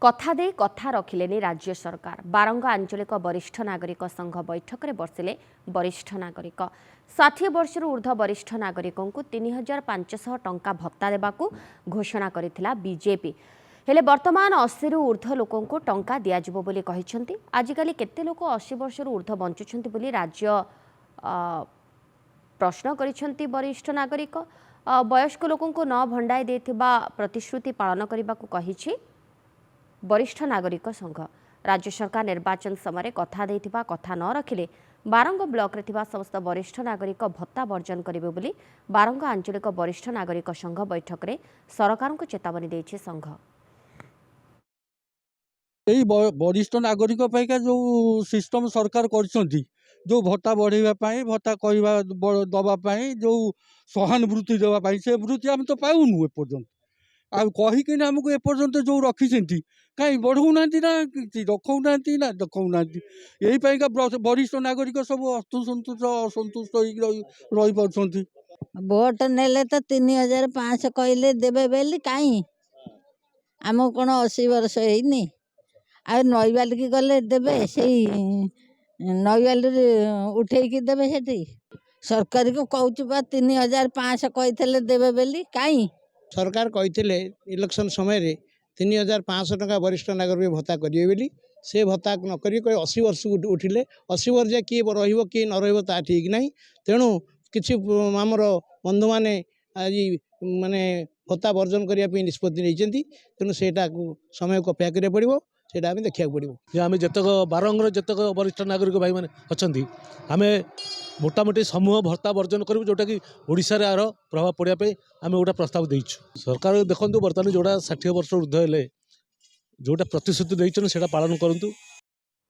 कथा दे कथा रखिले राज्य सरकार। बारंग आंचलिक वरिष्ठ नागरिक संघ बैठक में बसिले वरिष्ठ नागरिक 60 वर्ष ऊर्ध्व वरिष्ठ नागरिकों को 3500 टंका भत्ता देवाकू घोषणा करिथिला बीजेपी। हेले वर्तमान 80 रु ऊर्ध्व लोकों को टंका दियाजिबो बोली कहिसेंती। आजिकाली केते लोक 80 वर्ष रु ऊर्ध्व बंचुछंती बोली राज्य प्रश्न करिसेंती वरिष्ठ नागरिक। वयस्क लोकों को न भंडाई देथिबा प्रतिश्रुति पालन करबाकू कहिछि वरिष्ठ नागरिक संघ। राज्य सरकार निर्वाचन समय कथा देथिबा कथा न रखिले बारंग ब्लॉक रे थिबा समस्त वरिष्ठ नागरिक भत्ता वर्जन करिवे बोली बारंग आंचलिक वरिष्ठ नागरिक संघ बैठक रे सरकार को चेतावनी देछि संघ। यही वरिष्ठ नागरिक पाइका जो सिस्टम सरकार करछंती, जो भत्ता बढ़ाई भत्ता दवाई जो सहानुभूति देवाई से वृत्ति आम तो पाऊनु एपर्तंत आ कहीकि आमको एपर्तंत जो रखी कहीं बढ़ौना ना रखना ना देखना यही वरिष्ठ नागरिक सब असंतुष्ट असंतुष्ट रही पार्टी। भोट नेले तो 3500 कहले देवे बेली कहीं आम कौन 80 वर्ष है आ नईवाल की गले देवे से नईवाल उठेकी देवे से सरकार को कहूँ 3500 कहते देवे बेली कहीं सरकार कहते इलेक्शन समय 3500 टका वरिष्ठ नागरिक भत्ता करेंगे बोली से भत्ता नक 80 वर्ष को उठिले 80 वर्ष किए किए न रा ठीक ना। तेणु किसी आमर बंधु मैंने आज माने भत्ता वर्जन करने निष्पत्ति नहीं। तेणु से समय को अपेक्षा करा पड़ो से देखा पड़ो। आम जितक बारंगर जितक वरिष्ठ नागरिक भाई मैंने अच्छा आम मोटामोटी समूह भत्ता वर्जन करूँ जोटा कि ओडिशा रे आर प्रभाव पड़ापी आम गोटे प्रस्ताव देचु। सरकार देखो बर्तमान जोड़ा 60 वर्ष ऊर्ध्व जोटा प्रतिश्रुति देते पालन करूँ।